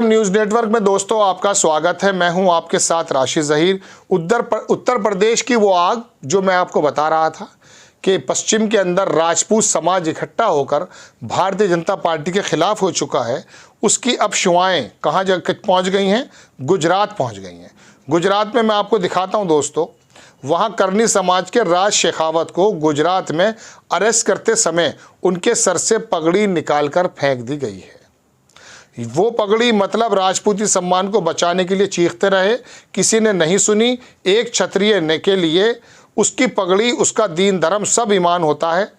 News network में दोस्तों आपका स्वागत है। मैं हूं आपके साथ राशिद ज़हीर। उत्तर प्रदेश की वो आग जो मैं आपको बता रहा था कि पश्चिम के अंदर राजपूत समाज इकट्ठा होकर भारतीय जनता पार्टी के खिलाफ हो चुका है, उसकी अब शुआएं कहाँ पहुँच गई हैं? गुजरात पहुँच गई हैं। गुजरात में मैं आपको दिखाता हूँ दोस्तों, वहाँ करनी समाज के राज शेखावत को गुजरात में अरेस्ट करते समय उनके सर से पगड़ी निकालकर फेंक दी गई है। वो पगड़ी मतलब राजपूती सम्मान को बचाने के लिए चीखते रहे, किसी ने नहीं सुनी। एक क्षत्रिय ने के लिए उसकी पगड़ी, उसका दीन धर्म सब ईमान होता है।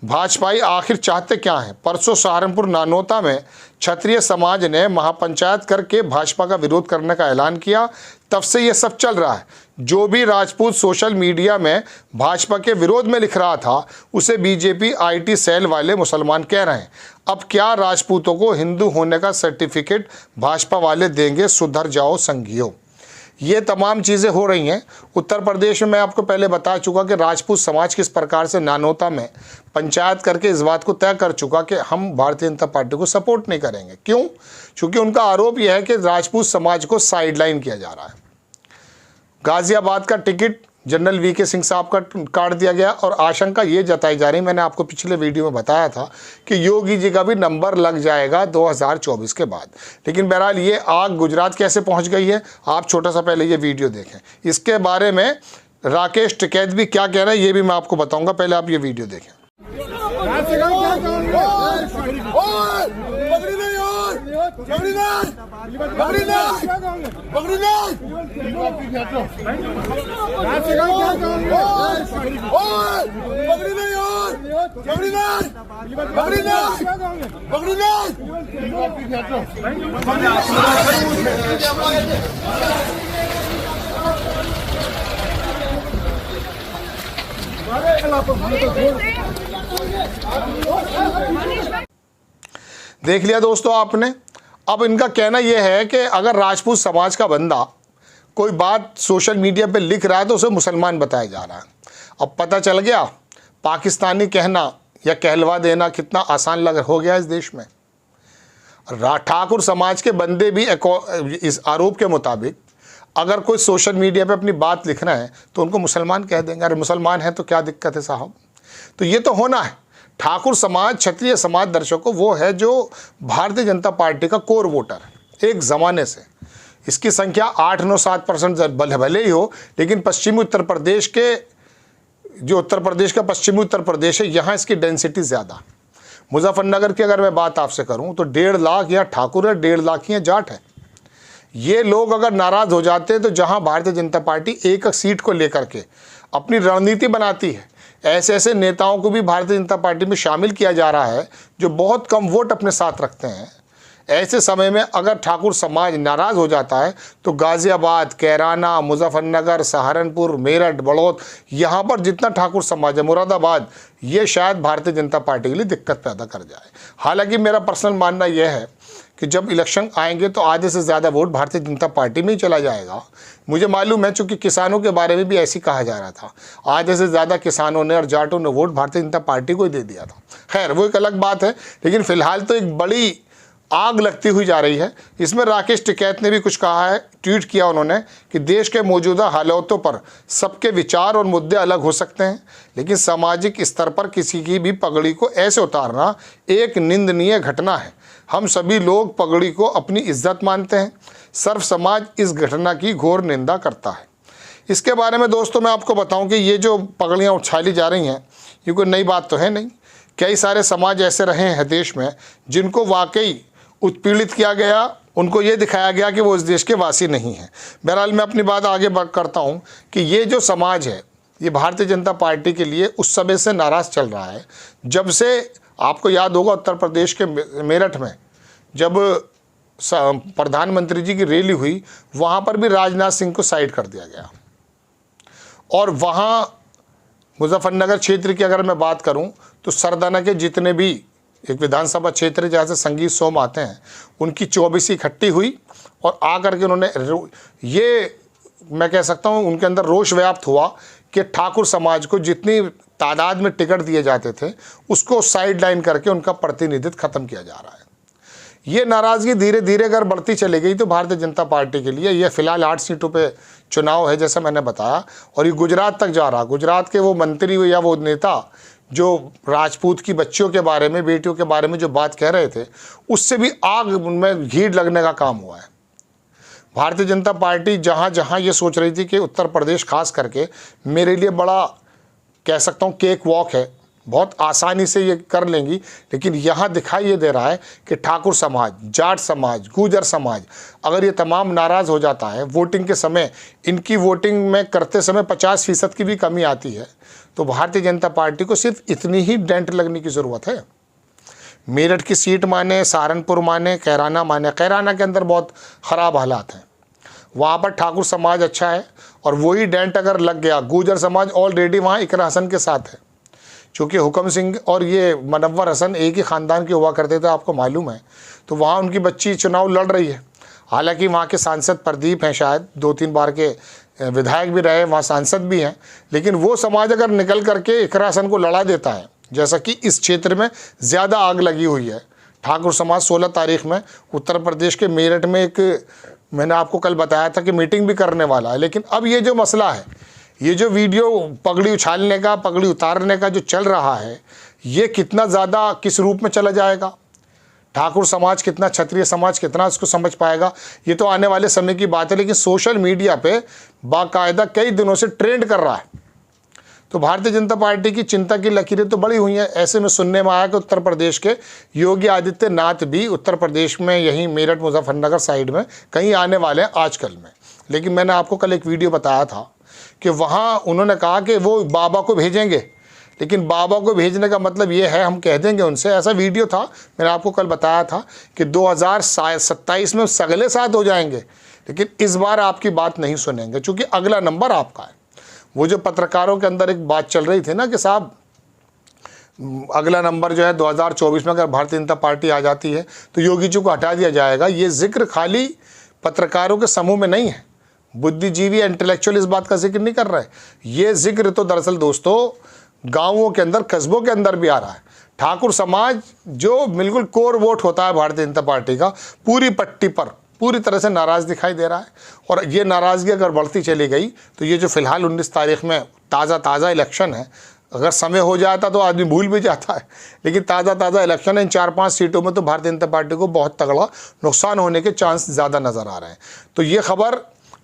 भाजपाई आखिर चाहते क्या हैं? परसों सहारनपुर नानोता में क्षत्रिय समाज ने महापंचायत करके भाजपा का विरोध करने का ऐलान किया। तब से ये सब चल रहा है। जो भी राजपूत सोशल मीडिया में भाजपा के विरोध में लिख रहा था, उसे बीजेपी आईटी सेल वाले मुसलमान कह रहे हैं। अब क्या राजपूतों को हिंदू होने का सर्टिफिकेट भाजपा वाले देंगे? सुधर जाओ संघियों। ये तमाम चीज़ें हो रही हैं उत्तर प्रदेश में। मैं आपको पहले बता चुका कि राजपूत समाज किस प्रकार से नानोता में पंचायत करके इस बात को तय कर चुका कि हम भारतीय जनता पार्टी को सपोर्ट नहीं करेंगे। क्यों? क्योंकि उनका आरोप यह है कि राजपूत समाज को साइडलाइन किया जा रहा है। गाजियाबाद का टिकट जनरल वीके सिंह साहब का काट दिया गया और आशंका ये जताई जा रही, मैंने आपको पिछले वीडियो में बताया था कि योगी जी का भी नंबर लग जाएगा 2024 के बाद। लेकिन बहरहाल ये आग गुजरात कैसे पहुंच गई है, आप छोटा सा पहले ये वीडियो देखें। इसके बारे में राकेश टिकैत भी क्या कह रहे हैं ये भी मैं आपको बताऊंगा, पहले आप ये वीडियो देखें। देख लिया दोस्तों आपने। अब इनका कहना यह है कि अगर राजपूत समाज का बंदा कोई बात सोशल मीडिया पे लिख रहा है तो उसे मुसलमान बताया जा रहा है। अब पता चल गया पाकिस्तानी कहना या कहलवा देना कितना आसान हो गया इस देश में। ठाकुर समाज के बंदे भी इस आरोप के मुताबिक अगर कोई सोशल मीडिया पे अपनी बात लिख रहे हैं तो उनको मुसलमान कह देंगे। अरे मुसलमान है तो क्या दिक्कत है साहब? तो ये तो होना है। ठाकुर समाज, क्षत्रिय समाज दर्शकों, वो है जो भारतीय जनता पार्टी का कोर वोटर है एक ज़माने से। इसकी संख्या 8-9-7% भले ही हो, लेकिन पश्चिमी उत्तर प्रदेश के जो उत्तर प्रदेश का पश्चिमी उत्तर प्रदेश है, यहाँ इसकी डेंसिटी ज़्यादा। मुजफ्फरनगर की अगर मैं बात आपसे करूँ तो 1.5 लाख या ठाकुर है, 1.5 लाख ही जाट है। ये लोग अगर नाराज़ हो जाते हैं तो जहाँ भारतीय जनता पार्टी एक सीट को लेकर के अपनी रणनीति बनाती है, ऐसे ऐसे नेताओं को भी भारतीय जनता पार्टी में शामिल किया जा रहा है जो बहुत कम वोट अपने साथ रखते हैं। ऐसे समय में अगर ठाकुर समाज नाराज़ हो जाता है तो गाज़ियाबाद, कैराना, मुजफ्फरनगर, सहारनपुर, मेरठ, बड़ौद, यहाँ पर जितना ठाकुर समाज है, मुरादाबाद, ये शायद भारतीय जनता पार्टी के लिए दिक्कत पैदा कर जाए। हालांकि मेरा पर्सनल मानना यह है कि जब इलेक्शन आएंगे तो आधे से ज़्यादा वोट भारतीय जनता पार्टी में ही चला जाएगा। मुझे मालूम है, चूँकि किसानों के बारे में भी ऐसी कहा जा रहा था, आधे से ज़्यादा किसानों ने और जाटों ने वोट भारतीय जनता पार्टी को ही दे दिया था। खैर वो एक अलग बात है, लेकिन फ़िलहाल तो एक बड़ी आग लगती हुई जा रही है। इसमें राकेश टिकैत ने भी कुछ कहा है, ट्वीट किया उन्होंने कि देश के मौजूदा हालातों पर सबके विचार और मुद्दे अलग हो सकते हैं, लेकिन सामाजिक स्तर पर किसी की भी पगड़ी को ऐसे उतारना एक निंदनीय घटना है। हम सभी लोग पगड़ी को अपनी इज्जत मानते हैं। सर्व समाज इस घटना की घोर निंदा करता है। इसके बारे में दोस्तों मैं आपको बताऊं कि ये जो पगड़ियाँ उछाली जा रही हैं, ये कोई नई बात तो है नहीं। कई सारे समाज ऐसे रहे हैं देश में जिनको वाकई उत्पीड़ित किया गया, उनको ये दिखाया गया कि वो इस देश के वासी नहीं हैं। बहरहाल मैं अपनी बात आगे करता हूँ कि ये जो समाज है, ये भारतीय जनता पार्टी के लिए उस समय से नाराज़ चल रहा है जब से, आपको याद होगा उत्तर प्रदेश के मेरठ में जब प्रधानमंत्री जी की रैली हुई, वहाँ पर भी राजनाथ सिंह को साइड कर दिया गया। और वहाँ मुजफ्फरनगर क्षेत्र की अगर मैं बात करूँ तो सरदाना के जितने भी एक विधानसभा क्षेत्र जहाँ से संगीत सोम आते हैं, उनकी 24 इकट्ठी हुई और आकर के उन्होंने, ये मैं कह सकता हूँ उनके अंदर रोष व्याप्त हुआ कि ठाकुर समाज को जितनी तादाद में टिकट दिए जाते थे उसको साइड लाइन करके उनका प्रतिनिधित्व खत्म किया जा रहा है। ये नाराज़गी धीरे धीरे अगर बढ़ती चली गई तो भारतीय जनता पार्टी के लिए, ये फिलहाल 8 सीटों पे चुनाव है जैसा मैंने बताया, और ये गुजरात तक जा रहा। गुजरात के वो मंत्री या वो नेता जो राजपूत की बच्चियों के बारे में, बेटियों के बारे में जो बात कह रहे थे, उससे भी आग उनमें घी लगने का काम हुआ है। भारतीय जनता पार्टी जहाँ जहाँ ये सोच रही थी कि उत्तर प्रदेश खास करके मेरे लिए बड़ा, कह सकता हूँ, केक वॉक है, बहुत आसानी से ये कर लेंगी, लेकिन यहाँ दिखाई ये दे रहा है कि ठाकुर समाज, जाट समाज, गुर्जर समाज, अगर ये तमाम नाराज़ हो जाता है वोटिंग के समय, इनकी वोटिंग में करते समय 50% की भी कमी आती है, तो भारतीय जनता पार्टी को सिर्फ इतनी ही डेंट लगने की ज़रूरत है। मेरठ की सीट माने, सहारनपुर माने, कैराना माने, कैराना के अंदर बहुत ख़राब हालात हैं, वहाँ पर ठाकुर समाज अच्छा है, और वही डेंट अगर लग गया, गुर्जर समाज ऑलरेडी वहाँ इकरा हसन के साथ है, चूँकि हुकम सिंह और ये मनव्वर हसन एक ही ख़ानदान के हुआ करते थे, आपको मालूम है, तो वहाँ उनकी बच्ची चुनाव लड़ रही है। हालांकि वहाँ के सांसद प्रदीप हैं, शायद 2-3 बार के विधायक भी रहे, वहाँ सांसद भी हैं, लेकिन वो समाज अगर निकल करके इकरा हसन को लड़ा देता है, जैसा कि इस क्षेत्र में ज़्यादा आग लगी हुई है। ठाकुर समाज 16 तारीख में उत्तर प्रदेश के मेरठ में एक, मैंने आपको कल बताया था कि मीटिंग भी करने वाला है, लेकिन अब ये जो मसला है, ये जो वीडियो पगड़ी उछालने का, पगड़ी उतारने का जो चल रहा है, ये कितना ज़्यादा किस रूप में चला जाएगा, ठाकुर समाज कितना, क्षत्रिय समाज कितना उसको समझ पाएगा, ये तो आने वाले समय की बात है। लेकिन सोशल मीडिया पे बाकायदा कई दिनों से ट्रेंड कर रहा है, तो भारतीय जनता पार्टी की चिंता की लकीरें तो बड़ी हुई हैं। ऐसे में सुनने में आया कि उत्तर प्रदेश के योगी आदित्यनाथ भी उत्तर प्रदेश में, यहीं मेरठ मुजफ्फरनगर साइड में कहीं आने वाले हैं आजकल में। लेकिन मैंने आपको कल एक वीडियो बताया था कि वहाँ उन्होंने कहा कि वो बाबा को भेजेंगे, लेकिन बाबा को भेजने का मतलब ये है हम कह देंगे उनसे, ऐसा वीडियो था, मैंने आपको कल बताया था कि 2027 में सगले साथ हो जाएंगे, लेकिन इस बार आपकी बात नहीं सुनेंगे, चूँकि अगला नंबर आपका है। वो जो पत्रकारों के अंदर एक बात चल रही थी ना कि साहब अगला नंबर जो है 2024 में अगर भारतीय जनता पार्टी आ जाती है तो योगी जी को हटा दिया जाएगा, ये जिक्र खाली पत्रकारों के समूह में नहीं है, बुद्धिजीवी इंटेलेक्चुअल इस बात का जिक्र नहीं कर रहे। ये जिक्र तो दरअसल दोस्तों गाँवों के अंदर, कस्बों के अंदर भी आ रहा है। ठाकुर समाज जो बिल्कुल कोर वोट होता है भारतीय जनता पार्टी का, पूरी पट्टी पर पूरी तरह से नाराज़ दिखाई दे रहा है, और ये नाराज़गी अगर बढ़ती चली गई तो ये जो फिलहाल 19 तारीख में ताज़ा इलेक्शन है, अगर समय हो जाता तो आदमी भूल भी जाता है, लेकिन ताज़ा इलेक्शन है, इन 4-5 सीटों में तो भारतीय जनता पार्टी को बहुत तगड़ा नुकसान होने के चांस ज़्यादा नज़र आ रहे हैं। तो ये खबर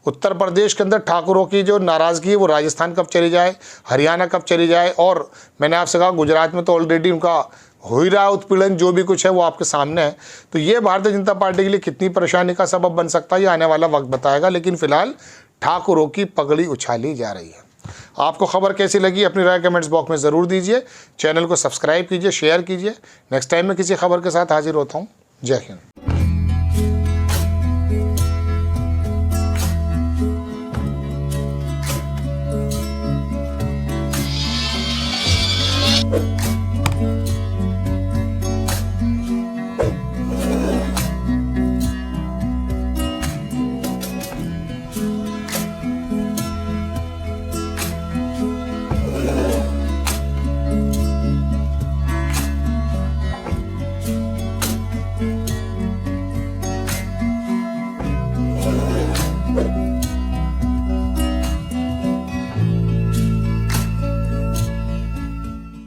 उत्तर प्रदेश के अंदर ठाकुरों की जो नाराज़गी है वो राजस्थान कब चली जाए, हरियाणा कब चली जाए, और मैंने आपसे कहा गुजरात में तो ऑलरेडी उनका हो ही रहा है उत्पीड़न, जो भी कुछ है वो आपके सामने है। तो ये भारतीय जनता पार्टी के लिए कितनी परेशानी का सबब बन सकता है, ये आने वाला वक्त बताएगा। लेकिन फिलहाल ठाकुरों की पगड़ी उछाली जा रही है। आपको खबर कैसी लगी अपनी राय कमेंट्स बॉक्स में ज़रूर दीजिए। चैनल को सब्सक्राइब कीजिए, शेयर कीजिए। नेक्स्ट टाइम मैं किसी खबर के साथ हाजिर होता हूँ। जय हिंद।